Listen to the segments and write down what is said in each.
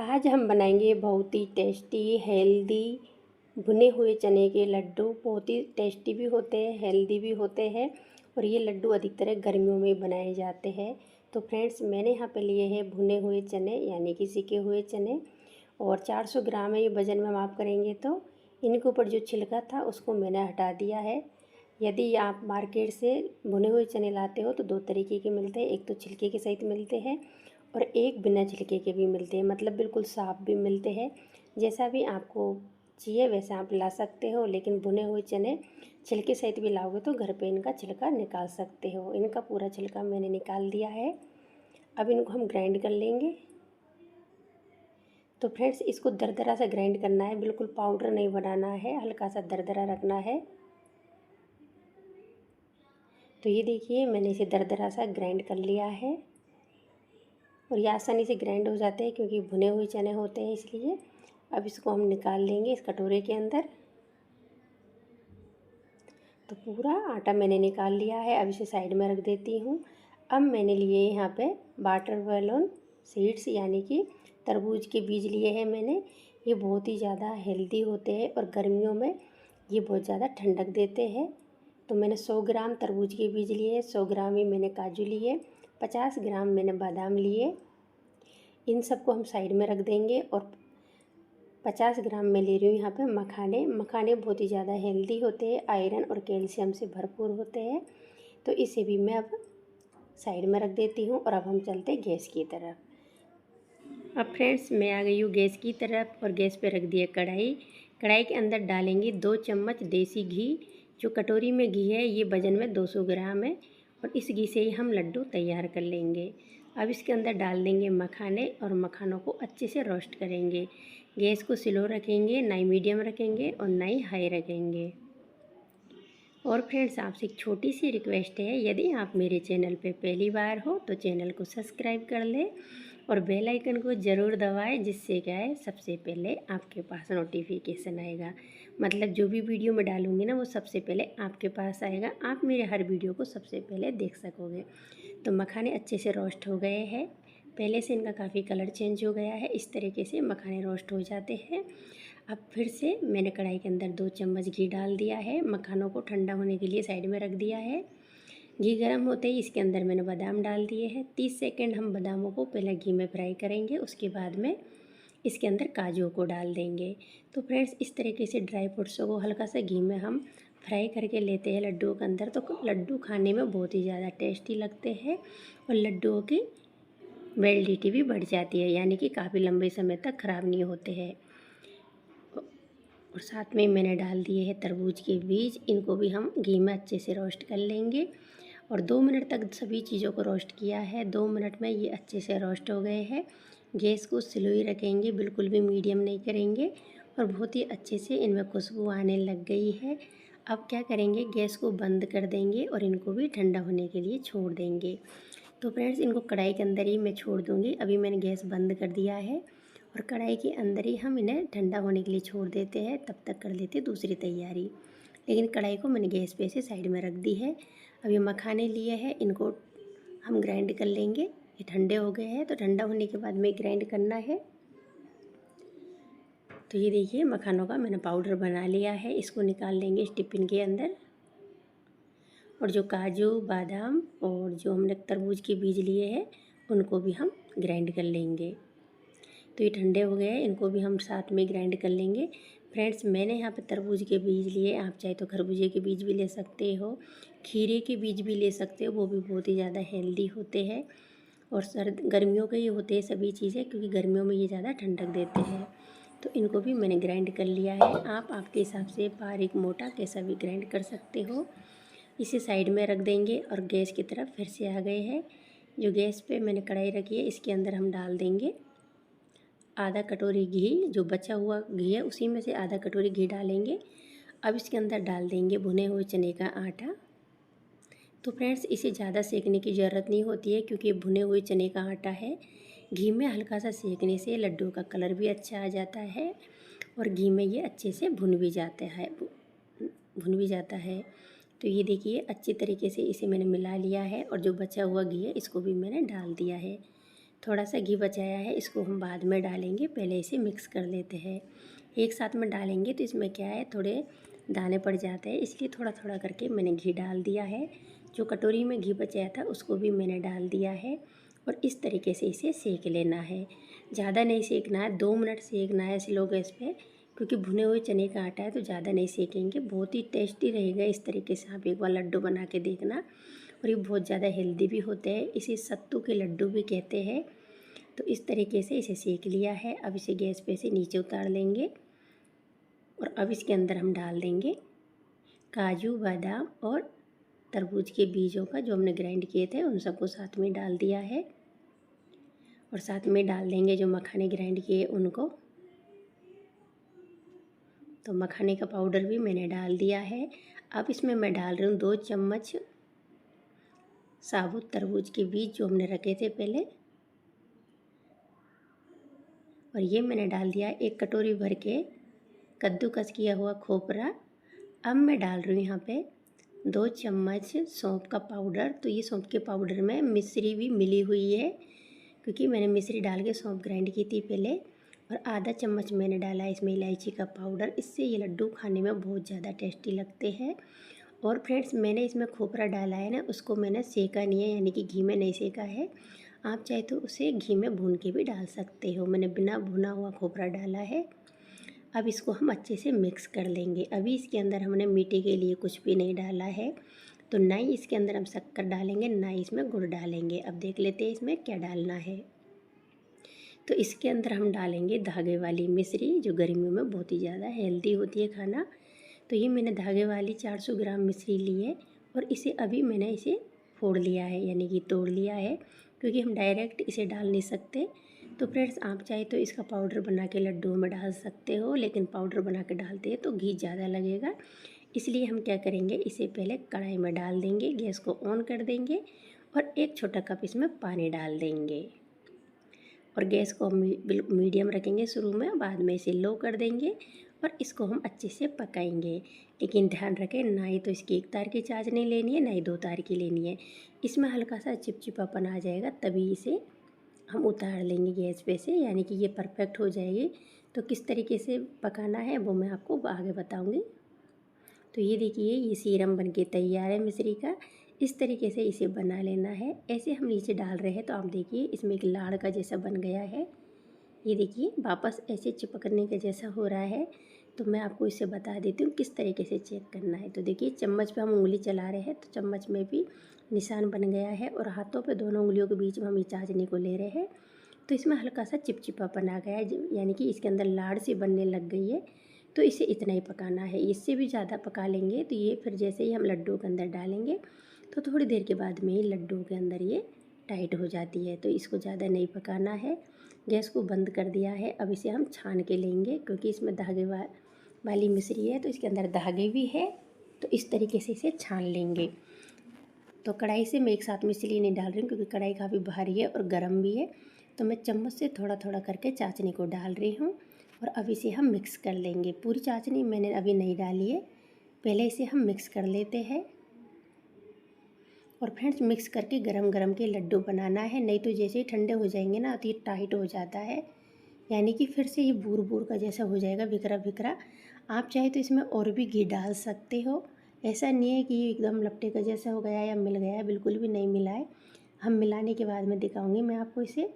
आज हम बनाएंगे बहुत ही टेस्टी हेल्दी भुने हुए चने के लड्डू। बहुत ही टेस्टी भी होते हैं, हेल्दी भी होते हैं और ये लड्डू अधिकतर गर्मियों में बनाए जाते हैं। तो फ्रेंड्स, मैंने यहाँ पे लिए हैं भुने हुए चने यानी कि सिके हुए चने और 400 ग्राम है ये वज़न में माप करेंगे। तो इनके ऊपर जो छिलका था उसको मैंने हटा दिया है। यदि आप मार्केट से भुने हुए चने लाते हो तो दो तरीके के मिलते हैं, एक तो छिलके के सहित मिलते हैं और एक बिना छिलके के भी मिलते हैं, मतलब बिल्कुल साफ़ भी मिलते हैं। जैसा भी आपको चाहिए वैसा आप ला सकते हो, लेकिन भुने हुए चने छिलके सहित भी लाओगे तो घर पे इनका छिलका निकाल सकते हो। इनका पूरा छिलका मैंने निकाल दिया है। अब इनको हम ग्राइंड कर लेंगे। तो फ्रेंड्स, इसको दरदरा सा ग्राइंड करना है, बिल्कुल पाउडर नहीं बनाना है, हल्का सा दरदरा रखना है। तो ये देखिए, मैंने इसे दरदरा सा ग्राइंड कर लिया है और ये आसानी से ग्राइंड हो जाते हैं क्योंकि भुने हुए चने होते हैं, इसलिए। अब इसको हम निकाल लेंगे इस कटोरे के अंदर। तो पूरा आटा मैंने निकाल लिया है, अब इसे साइड में रख देती हूँ। अब मैंने लिए यहाँ पे वाटरमेलन सीड्स यानी कि तरबूज के बीज लिए हैं मैंने। ये बहुत ही ज़्यादा हेल्दी होते हैं और गर्मियों में ये बहुत ज़्यादा ठंडक देते हैं। तो मैंने 100 ग्राम तरबूज के बीज लिए, 100 ग्राम ही मैंने काजू लिए, 50 ग्राम मैंने बादाम लिए। इन सबको हम साइड में रख देंगे और 50 ग्राम मैं ले रही हूँ यहाँ पे मखाने। मखाने बहुत ही ज़्यादा हेल्दी होते हैं, आयरन और कैल्शियम से भरपूर होते हैं। तो इसे भी मैं अब साइड में रख देती हूँ और अब हम चलते हैं गैस की तरफ। अब फ्रेंड्स, मैं आ गई हूँ गैस की तरफ और गैस पे रख दिया कढ़ाई। कढ़ाई के अंदर डालेंगे 2 चम्मच देसी घी। जो कटोरी में घी है ये वज़न में 200 ग्राम है और इस घी से ही हम लड्डू तैयार कर लेंगे। अब इसके अंदर डाल देंगे मखाने और मखानों को अच्छे से रोस्ट करेंगे। गैस को स्लो रखेंगे, ना ही मीडियम रखेंगे और ना ही हाई रखेंगे। और फ्रेंड्स, आपसे एक छोटी सी रिक्वेस्ट है, यदि आप मेरे चैनल पे पहली बार हो तो चैनल को सब्सक्राइब कर लें और बेल आइकन को ज़रूर दबाएं, जिससे क्या है सबसे पहले आपके पास नोटिफिकेशन आएगा। मतलब जो भी वीडियो मैं डालूँगी ना वो सबसे पहले आपके पास आएगा, आप मेरे हर वीडियो को सबसे पहले देख सकोगे। तो मखाने अच्छे से रोस्ट हो गए हैं, पहले से इनका काफ़ी कलर चेंज हो गया है। इस तरीके से मखाने रोस्ट हो जाते हैं। अब फिर से मैंने कढ़ाई के अंदर 2 चम्मच घी डाल दिया है, मखानों को ठंडा होने के लिए साइड में रख दिया है। घी गर्म होते ही इसके अंदर मैंने बादाम डाल दिए हैं। 30 सेकंड हम बादामों को पहले घी में फ्राई करेंगे, उसके बाद में इसके अंदर काजू को डाल देंगे। तो फ्रेंड्स, इस तरीके से ड्राई फ्रूट्सों को हल्का सा घी में हम फ्राई करके लेते हैं लड्डुओं के अंदर, तो लड्डू खाने में बहुत ही ज़्यादा टेस्टी लगते हैं और लड्डुओं की वैलिडिटी भी बढ़ जाती है, यानी कि काफ़ी लंबे समय तक ख़राब नहीं होते हैं। और साथ में मैंने डाल दिए हैं तरबूज के बीज, इनको भी हम घी में अच्छे से रोस्ट कर लेंगे और 2 मिनट तक सभी चीज़ों को रोस्ट किया है। 2 मिनट में ये अच्छे से रोस्ट हो गए हैं। गैस को स्लो ही रखेंगे, बिल्कुल भी मीडियम नहीं करेंगे और बहुत ही अच्छे से इनमें खुशबू आने लग गई है। अब क्या करेंगे, गैस को बंद कर देंगे और इनको भी ठंडा होने के लिए छोड़ देंगे। तो फ्रेंड्स, इनको कढ़ाई के अंदर ही मैं छोड़ दूँगी। अभी मैंने गैस बंद कर दिया है और कढ़ाई के अंदर ही हम इन्हें ठंडा होने के लिए छोड़ देते हैं। तब तक कर लेते दूसरी तैयारी, लेकिन कढ़ाई को मैंने गैस पे से साइड में रख दी है। अब ये मखाने लिए हैं, इनको हम ग्राइंड कर लेंगे। ये ठंडे हो गए हैं, तो ठंडा होने के बाद में ग्राइंड करना है। तो ये देखिए, मखानों का मैंने पाउडर बना लिया है, इसको निकाल लेंगे इस टिफ़िन के अंदर। और जो काजू बादाम और जो हमने तरबूज के बीज लिए हैं उनको भी हम ग्राइंड कर लेंगे। तो ये ठंडे हो गए हैं, इनको भी हम साथ में ग्राइंड कर लेंगे। फ्रेंड्स, मैंने यहाँ पे तरबूज के बीज लिए, आप चाहे तो खरबूजे के बीज भी ले सकते हो, खीरे के बीज भी ले सकते हो, वो भी बहुत ही ज़्यादा हेल्दी होते हैं और सर्द गर्मियों के ही होते हैं सभी चीज़ें, क्योंकि गर्मियों में ये ज़्यादा ठंडक देते हैं। तो इनको भी मैंने ग्राइंड कर लिया है। आप आपके हिसाब से बारीक मोटा कैसा भी ग्राइंड कर सकते हो। इसे साइड में रख देंगे और गैस की तरफ फिर से आ गए हैं। जो गैस पे मैंने कढ़ाई रखी है इसके अंदर हम डाल देंगे आधा कटोरी घी। जो बचा हुआ घी है उसी में से आधा कटोरी घी डालेंगे। अब इसके अंदर डाल देंगे भुने हुए चने का आटा। तो फ्रेंड्स, इसे ज़्यादा सेकने की ज़रूरत नहीं होती है क्योंकि भुने हुए चने का आटा है। घी में हल्का सा सेकने से लड्डू का कलर भी अच्छा आ जाता है और घी में ये अच्छे से भुन भी जाता है। तो ये देखिए, अच्छी तरीके से इसे मैंने मिला लिया है और जो बचा हुआ घी है इसको भी मैंने डाल दिया है। थोड़ा सा घी बचाया है, इसको हम बाद में डालेंगे, पहले इसे मिक्स कर लेते हैं। एक साथ में डालेंगे तो इसमें क्या है, थोड़े दाने पड़ जाते हैं, इसलिए थोड़ा थोड़ा करके मैंने घी डाल दिया है। जो कटोरी में घी बचाया था उसको भी मैंने डाल दिया है और इस तरीके से इसे सेक लेना है। ज़्यादा नहीं सेकना है, 2 मिनट सेकना है स्लो गैस पे, क्योंकि भुने हुए चने का आटा है तो ज़्यादा नहीं सेकेंगे। बहुत ही टेस्टी रहेगा, इस तरीके से आप एक बार लड्डू बना के देखना। और ये बहुत ज़्यादा हेल्दी भी होते हैं, इसे सत्तू के लड्डू भी कहते हैं। तो इस तरीके से इसे सेक लिया है। अब इसे गैस पे से नीचे उतार लेंगे और अब इसके अंदर हम डाल देंगे काजू, बादाम और तरबूज के बीजों का, जो हमने ग्राइंड किए थे उन सबको साथ में डाल दिया है। और साथ में डाल देंगे जो मखाने ग्राइंड किए उनको। तो मखाने का पाउडर भी मैंने डाल दिया है। अब इसमें मैं डाल रही हूँ 2 चम्मच साबुत तरबूज के बीज जो हमने रखे थे पहले, और ये मैंने डाल दिया 1 कटोरी भर के कद्दूकस किया हुआ खोपरा। अब मैं डाल रही हूँ यहाँ पे 2 चम्मच सौंफ का पाउडर। तो ये सौंफ के पाउडर में मिश्री भी मिली हुई है, क्योंकि मैंने मिश्री डाल के सौंफ ग्राइंड की थी पहले। और आधा चम्मच मैंने डाला इसमें इलायची का पाउडर, इससे ये लड्डू खाने में बहुत ज़्यादा टेस्टी लगते हैं। और फ्रेंड्स, मैंने इसमें खोपरा डाला है ना, उसको मैंने सेका नहीं है, यानी कि घी में नहीं सेका है। आप चाहे तो उसे घी में भून के भी डाल सकते हो, मैंने बिना भुना हुआ खोपरा डाला है। अब इसको हम अच्छे से मिक्स कर लेंगे। अभी इसके अंदर हमने मीठे के लिए कुछ भी नहीं डाला है, तो ना ही इसके अंदर हम शक्कर डालेंगे, ना ही इसमें गुड़ डालेंगे। अब देख लेते हैं इसमें क्या डालना है। तो इसके अंदर हम डालेंगे धागे वाली मिश्री, जो गर्मियों में बहुत ही ज़्यादा हेल्दी होती है खाना। तो ये मैंने धागे वाली 400 ग्राम मिश्री ली है और इसे अभी मैंने इसे फोड़ लिया है, यानी कि तोड़ लिया है, क्योंकि हम डायरेक्ट इसे डाल नहीं सकते। तो फ्रेंड्स, आप चाहे तो इसका पाउडर बना के लड्डुओं में डाल सकते हो, लेकिन पाउडर बना के डालते हैं तो घी ज़्यादा लगेगा। इसलिए हम क्या करेंगे, इसे पहले कढ़ाई में डाल देंगे, गैस को ऑन कर देंगे और 1 छोटा कप इसमें पानी डाल देंगे। और गैस को मीडियम रखेंगे शुरू में, बाद में इसे लो कर देंगे और इसको हम अच्छे से पकाएंगे। लेकिन ध्यान रखें, ना ही तो इसकी 1 तार की चाशनी लेनी है, ना ही 2 तार की लेनी है। इसमें हल्का सा चिपचिपापन आ जाएगा, तभी इसे हम उतार लेंगे गैस पे से, यानी कि ये परफेक्ट हो जाएगी। तो किस तरीके से पकाना है वो मैं आपको आगे बताऊँगी। तो ये देखिए, ये सीरम बनके तैयार है मिश्री का। इस तरीके से इसे बना लेना है। ऐसे हम नीचे डाल रहे हैं तो आप देखिए इसमें एक लाड़ का जैसा बन गया है। ये देखिए वापस ऐसे चिपकने के जैसा हो रहा है। तो मैं आपको इसे बता देती हूँ किस तरीके से चेक करना है। तो देखिए, चम्मच पे हम उंगली चला रहे हैं तो चम्मच में भी निशान बन गया है, और हाथों पे दोनों उंगलियों के बीच में हम ये चाशनी को ले रहे हैं तो इसमें हल्का सा चिपचिपापन आ गया है, यानी कि इसके अंदर लाड़ सी बनने लग गई है। तो इसे इतना ही पकाना है। इससे भी ज़्यादा पका लेंगे तो ये फिर जैसे ही हम लड्डू के अंदर डालेंगे तो थोड़ी देर के बाद में ही लड्डू के अंदर ये टाइट हो जाती है। तो इसको ज़्यादा नहीं पकाना है। गैस को बंद कर दिया है। अब इसे हम छान के लेंगे, क्योंकि इसमें धागे वाली मिश्री है तो इसके अंदर धागे भी है। तो इस तरीके से इसे छान लेंगे। तो कढ़ाई से मैं एक साथ में इसलिए नहीं डाल रही हूँ, क्योंकि कढ़ाई काफ़ी भारी है और गर्म भी है। तो मैं चम्मच से थोड़ा थोड़ा करके चाशनी को डाल रही हूँ और अब इसे हम मिक्स कर लेंगे। पूरी चाशनी मैंने अभी नहीं डाली है, पहले इसे हम मिक्स कर लेते हैं। और फ्रेंड्स, मिक्स करके गरम गरम के लड्डू बनाना है, नहीं तो जैसे ही ठंडे हो जाएंगे ना तो ये टाइट हो जाता है, यानी कि फिर से ये बूर बूर का जैसा हो जाएगा, बिखरा बिखरा। आप चाहे तो इसमें और भी घी डाल सकते हो। ऐसा नहीं है कि ये एकदम लपटे का जैसा हो गया या मिल गया, बिल्कुल भी नहीं मिला है। हम मिलाने के बाद में दिखाऊंगी मैं आपको इसे।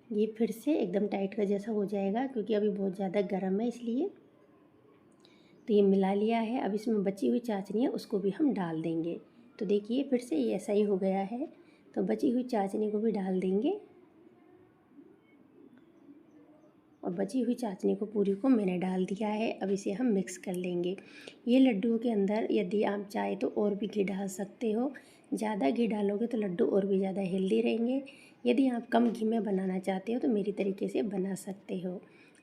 ये फिर से एकदम टाइट का जैसा हो जाएगा, क्योंकि अभी बहुत ज़्यादा गर्म है इसलिए। तो ये मिला लिया है। अब इसमें बची हुई चाशनी है उसको भी हम डाल देंगे। तो देखिए फिर से ये ऐसा ही हो गया है। तो बची हुई चाशनी को भी डाल देंगे और बची हुई चाशनी को पूरी को मैंने डाल दिया है। अब इसे हम मिक्स कर लेंगे। ये लड्डुओं के अंदर यदि आप चाहे तो और भी घी डाल सकते हो। ज़्यादा घी डालोगे तो लड्डू और भी ज़्यादा हेल्दी रहेंगे। यदि आप कम घी में बनाना चाहते हो तो मेरी तरीके से बना सकते हो।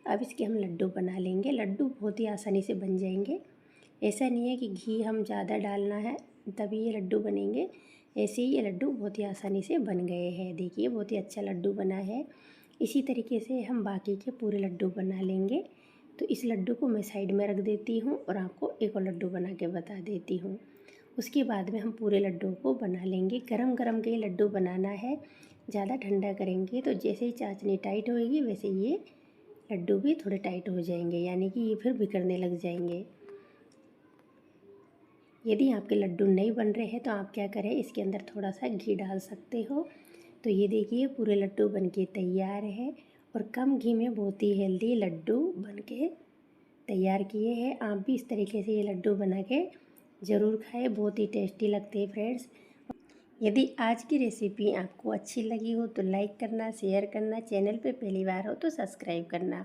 अब इसके हम लड्डू बना लेंगे। लड्डू बहुत ही आसानी से बन जाएंगे। ऐसा नहीं है कि घी हम ज़्यादा डालना है तभी ये लड्डू बनेंगे। ऐसे ही ये लड्डू बहुत ही आसानी से बन गए हैं। देखिए, बहुत ही अच्छा लड्डू बना है। इसी तरीके से हम बाकी के पूरे लड्डू बना लेंगे। तो इस लड्डू को मैं साइड में रख देती हूँ और आपको एक और लड्डू बना के बता देती हूँ। उसके बाद में हम पूरे लड्डू को बना लेंगे। गरम गरम के लड्डू बनाना है, ज़्यादा ठंडा करेंगे तो जैसे ही चाशनी टाइट होएगी वैसे ये लड्डू भी थोड़े टाइट हो जाएंगे, यानी कि ये फिर बिखरने लग जाएंगे। यदि आपके लड्डू नहीं बन रहे हैं तो आप क्या करें, इसके अंदर थोड़ा सा घी डाल सकते हो। तो ये देखिए पूरे लड्डू बनके तैयार है और कम घी में बहुत ही हेल्दी लड्डू बनके तैयार किए हैं। आप भी इस तरीके से ये लड्डू बना के ज़रूर खाएं, बहुत ही टेस्टी लगते हैं फ्रेंड्स। यदि आज की रेसिपी आपको अच्छी लगी हो तो लाइक करना, शेयर करना, चैनल पे पहली बार हो तो सब्सक्राइब करना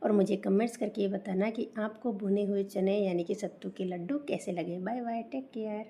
और मुझे कमेंट्स करके बताना कि आपको भुने हुए चने यानी कि सत्तू के लड्डू कैसे लगे। Bye bye, take care.